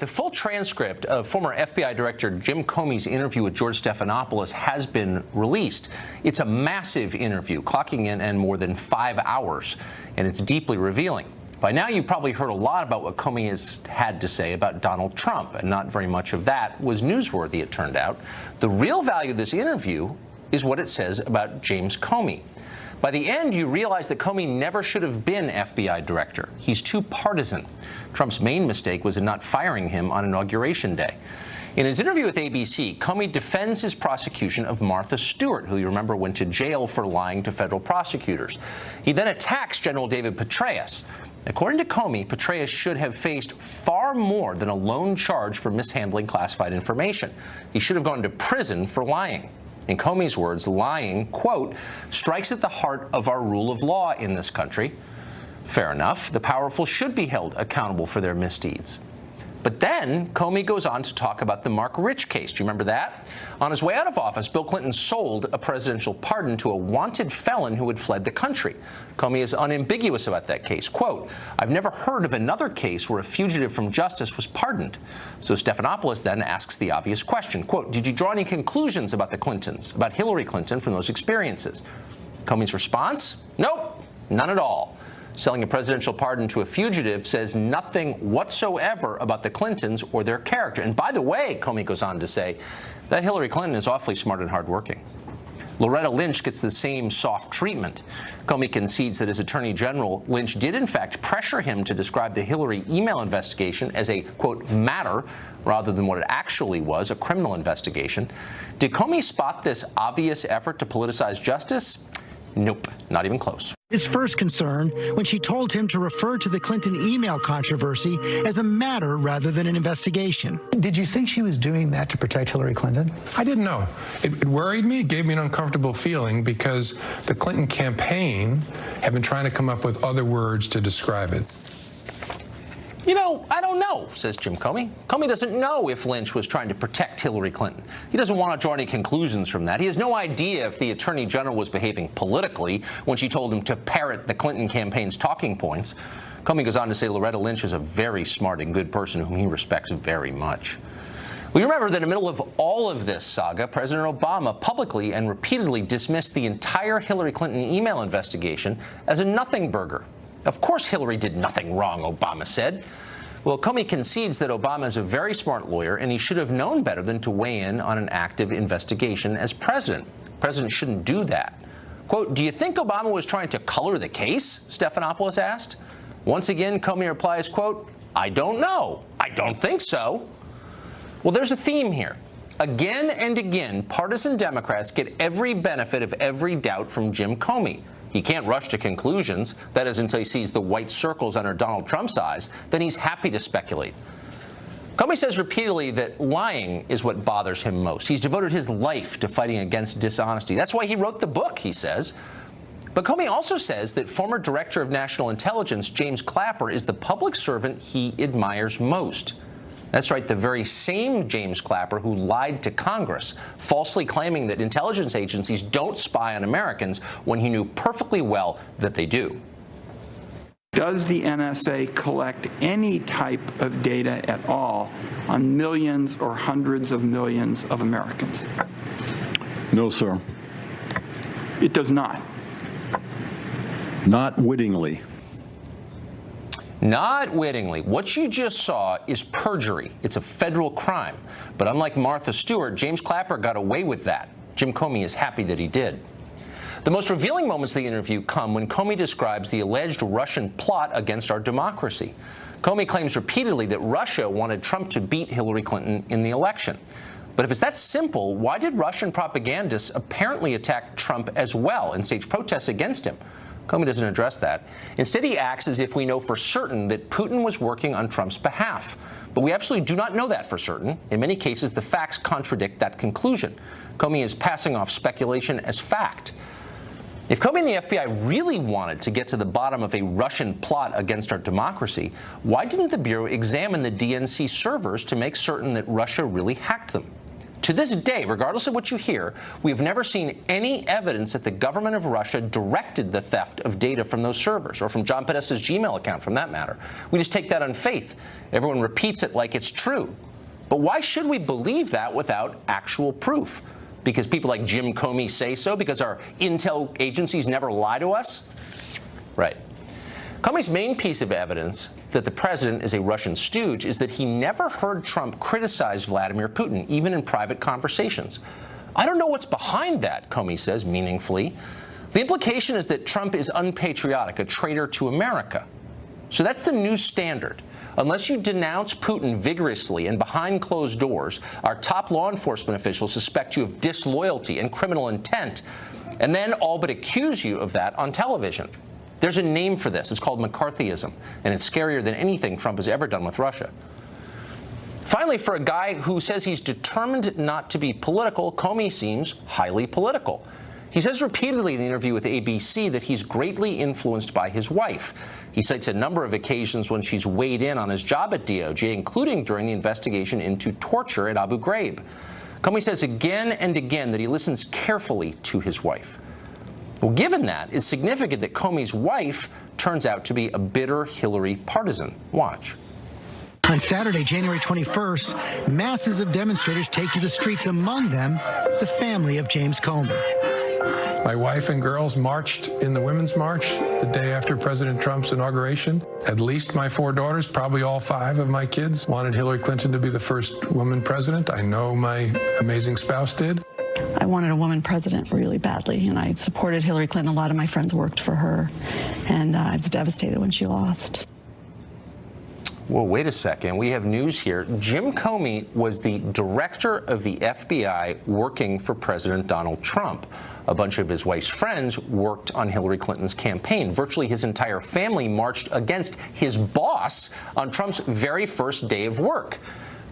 The full transcript of former FBI Director Jim Comey's interview with George Stephanopoulos has been released. It's a massive interview, clocking in more than 5 hours, and it's deeply revealing. By now, you've probably heard a lot about what Comey has had to say about Donald Trump, and not very much of that was newsworthy, it turned out. The real value of this interview is what it says about James Comey. By the end, you realize that Comey never should have been FBI director. He's too partisan. Trump's main mistake was in not firing him on Inauguration Day. In his interview with ABC, Comey defends his prosecution of Martha Stewart, who you remember went to jail for lying to federal prosecutors. He then attacks General David Petraeus. According to Comey, Petraeus should have faced far more than a lone charge for mishandling classified information. He should have gone to prison for lying. In Comey's words, lying, quote, strikes at the heart of our rule of law in this country. Fair enough. The powerful should be held accountable for their misdeeds. But then Comey goes on to talk about the Mark Rich case. Do you remember that? On his way out of office, Bill Clinton sold a presidential pardon to a wanted felon who had fled the country. Comey is unambiguous about that case. Quote, I've never heard of another case where a fugitive from justice was pardoned. So Stephanopoulos then asks the obvious question. Quote, did you draw any conclusions about the Clintons, about Hillary Clinton from those experiences? Comey's response? Nope, none at all. Selling a presidential pardon to a fugitive says nothing whatsoever about the Clintons or their character. And by the way, Comey goes on to say, that Hillary Clinton is awfully smart and hardworking. Loretta Lynch gets the same soft treatment. Comey concedes that as Attorney General, Lynch did in fact pressure him to describe the Hillary email investigation as a, quote, matter, rather than what it actually was, a criminal investigation. Did Comey spot this obvious effort to politicize justice? Nope, not even close. His first concern when she told him to refer to the Clinton email controversy as a matter rather than an investigation. Did you think she was doing that to protect Hillary Clinton? I didn't know. It worried me. It gave me an uncomfortable feeling because the Clinton campaign had been trying to come up with other words to describe it. You know, I don't know, says Jim Comey. Comey doesn't know if Lynch was trying to protect Hillary Clinton. He doesn't want to draw any conclusions from that. He has no idea if the Attorney General was behaving politically when she told him to parrot the Clinton campaign's talking points. Comey goes on to say Loretta Lynch is a very smart and good person whom he respects very much. We remember that in the middle of all of this saga, President Obama publicly and repeatedly dismissed the entire Hillary Clinton email investigation as a nothing burger. Of course Hillary did nothing wrong, Obama said. Well, Comey concedes that Obama is a very smart lawyer, and he should have known better than to weigh in on an active investigation as president. The president shouldn't do that. Quote, do you think Obama was trying to color the case? Stephanopoulos asked. Once again, Comey replies, quote, I don't know. I don't think so. Well, there's a theme here. Again and again, partisan Democrats get every benefit of every doubt from Jim Comey. He can't rush to conclusions. That is, until he sees the white circles under Donald Trump's eyes. Then he's happy to speculate. Comey says repeatedly that lying is what bothers him most. He's devoted his life to fighting against dishonesty. That's why he wrote the book, he says. But Comey also says that former Director of National Intelligence James Clapper is the public servant he admires most. That's right, the very same James Clapper who lied to Congress, falsely claiming that intelligence agencies don't spy on Americans when he knew perfectly well that they do. Does the NSA collect any type of data at all on millions or hundreds of millions of Americans? No, sir. It does not. Not wittingly. Not wittingly. What you just saw is perjury. It's a federal crime. But unlike Martha Stewart, James Clapper got away with that. Jim Comey is happy that he did. The most revealing moments of the interview come when Comey describes the alleged Russian plot against our democracy. Comey claims repeatedly that Russia wanted Trump to beat Hillary Clinton in the election. But if it's that simple, why did Russian propagandists apparently attack Trump as well and stage protests against him? Comey doesn't address that. Instead, he acts as if we know for certain that Putin was working on Trump's behalf. But we absolutely do not know that for certain. In many cases, the facts contradict that conclusion. Comey is passing off speculation as fact. If Comey and the FBI really wanted to get to the bottom of a Russian plot against our democracy, why didn't the Bureau examine the DNC servers to make certain that Russia really hacked them? To this day, regardless of what you hear, we have never seen any evidence that the government of Russia directed the theft of data from those servers, or from John Podesta's Gmail account, for that matter. We just take that on faith. Everyone repeats it like it's true. But why should we believe that without actual proof? Because people like Jim Comey say so? Because our intel agencies never lie to us? Right. Comey's main piece of evidence that the president is a Russian stooge is that he never heard Trump criticize Vladimir Putin, even in private conversations. I don't know what's behind that, Comey says meaningfully. The implication is that Trump is unpatriotic, a traitor to America. So that's the new standard. Unless you denounce Putin vigorously and behind closed doors, our top law enforcement officials suspect you of disloyalty and criminal intent, and then all but accuse you of that on television. There's a name for this. It's called McCarthyism, and it's scarier than anything Trump has ever done with Russia. Finally, for a guy who says he's determined not to be political, Comey seems highly political. He says repeatedly in the interview with ABC that he's greatly influenced by his wife. He cites a number of occasions when she's weighed in on his job at DOJ, including during the investigation into torture at Abu Ghraib. Comey says again and again that he listens carefully to his wife. Well, given that, it's significant that Comey's wife turns out to be a bitter Hillary partisan. Watch. On Saturday, January 21st, masses of demonstrators take to the streets, among them the family of James Comey. My wife and girls marched in the Women's March the day after President Trump's inauguration. At least my 4 daughters, probably all 5 of my kids, wanted Hillary Clinton to be the first woman president. I know my amazing spouse did. I wanted a woman president really badly, and I supported Hillary Clinton. A lot of my friends worked for her, and I was devastated when she lost. Well, wait a second. We have news here. Jim Comey was the director of the FBI working for President Donald Trump. A bunch of his wife's friends worked on Hillary Clinton's campaign. Virtually his entire family marched against his boss on Trump's very first day of work.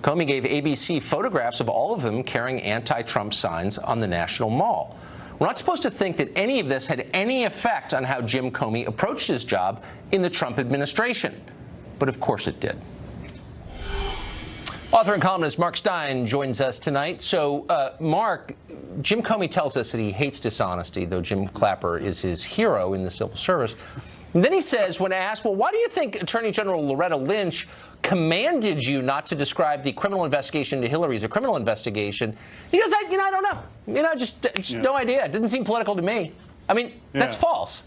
Comey gave ABC photographs of all of them carrying anti-Trump signs on the National Mall. We're not supposed to think that any of this had any effect on how Jim Comey approached his job in the Trump administration. But of course it did. Author and columnist Mark Steyn joins us tonight. So, Mark, Jim Comey tells us that he hates dishonesty, though Jim Clapper is his hero in the civil service. And then he says, when asked, well, why do you think Attorney General Loretta Lynch commanded you not to describe the criminal investigation into Hillary as a criminal investigation? He goes, I don't know. Just no idea. It didn't seem political to me. I mean, that's false.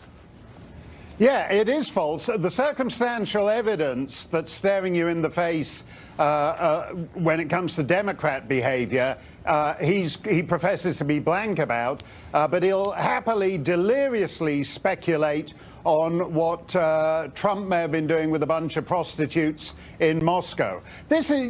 Yeah, it is false. The circumstantial evidence that's staring you in the face when it comes to Democrat behavior, he professes to be blank about, but he'll happily, deliriously speculate on what Trump may have been doing with a bunch of prostitutes in Moscow. This is,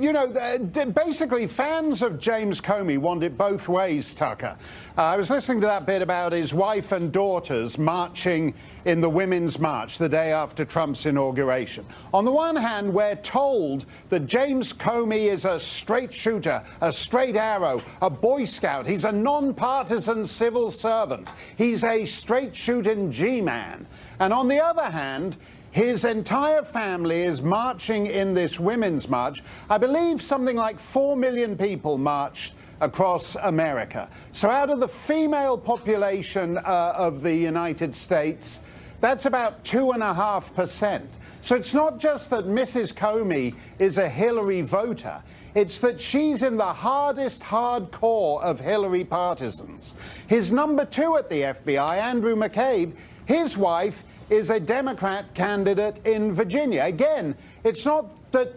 basically fans of James Comey want it both ways, Tucker. I was listening to that bit about his wife and daughters marching in the Women's March the day after Trump's inauguration. On the one hand, we're told that James Comey is a straight shooter, a straight arrow, a Boy Scout. He's a nonpartisan civil servant. He's a straight shooting G-man. And on the other hand, his entire family is marching in this Women's March. I believe something like 4 million people marched across America. So out of the female population of the United States, that's about 2.5%. So it's not just that Mrs. Comey is a Hillary voter. It's that she's in the hardest hardcore of Hillary partisans. His number 2 at the FBI, Andrew McCabe, his wife is a Democrat candidate in Virginia. Again, it's not that,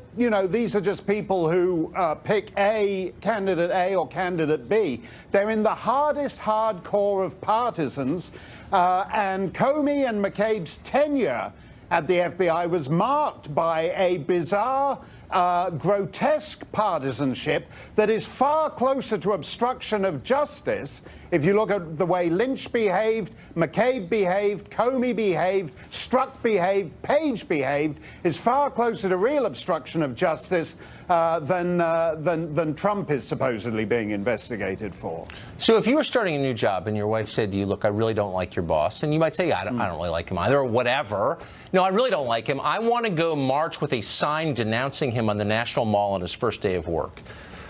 these are just people who pick candidate A or candidate B. They're in the hardest hardcore of partisans. And Comey and McCabe's tenure at the FBI was marked by a bizarre, grotesque partisanship that is far closer to obstruction of justice. If you look at the way Lynch behaved, McCabe behaved, Comey behaved, Strzok behaved, Page behaved, is far closer to real obstruction of justice than Trump is supposedly being investigated for. So if you were starting a new job and your wife said to you, look, I really don't like your boss, and you might say, I don't really like him either, or whatever. No, I really don't like him. I want to go march with a sign denouncing him on the National Mall on his first day of work.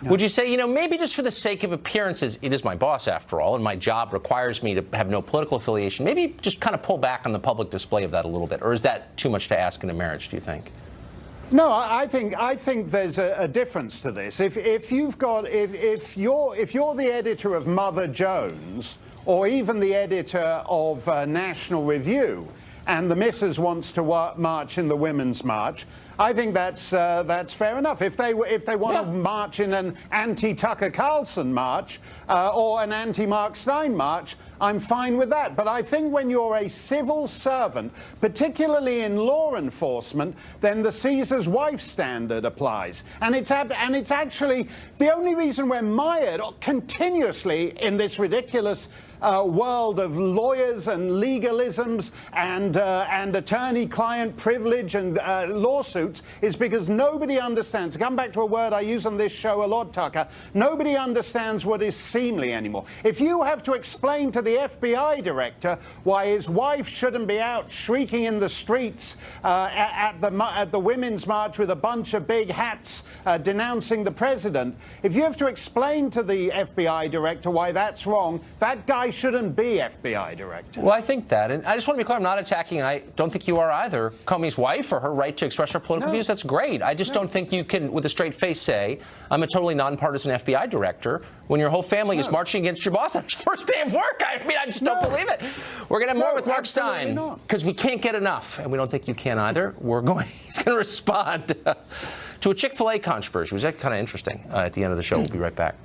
Would you say, maybe just for the sake of appearances, it is my boss after all, and my job requires me to have no political affiliation, maybe just kind of pull back on the public display of that a little bit? Or is that too much to ask in a marriage, do you think? No, I think there's a difference to this. If you're the editor of Mother Jones, or even the editor of National Review, and the missus wants to march in the Women's March, I think that's fair enough. If they want to march in an anti-Tucker Carlson march or an anti-Mark Steyn march, I'm fine with that. But I think when you're a civil servant, particularly in law enforcement, then the Caesar's wife standard applies. And it's actually the only reason we're mired continuously in this ridiculous world of lawyers and legalisms and attorney-client privilege and lawsuits is because nobody understands. To come back to a word I use on this show a lot, Tucker, nobody understands what is seemly anymore. If you have to explain to the FBI director why his wife shouldn't be out shrieking in the streets at the Women's March with a bunch of big hats denouncing the president, if you have to explain to the FBI director why that's wrong, that guy shouldn't be FBI director. Well, I think that, and I just want to be clear, I'm not attacking, and I don't think you are either, Comey's wife or her right to express her political views. That's great. I just don't think you can, with a straight face, say, I'm a totally nonpartisan FBI director when your whole family is marching against your boss on his first day of work. I mean, I just don't believe it. We're going to have more with Mark Steyn because we can't get enough, and we don't think you can either. He's going to respond to a Chick-fil-A controversy, which is kind of interesting at the end of the show. We'll be right back.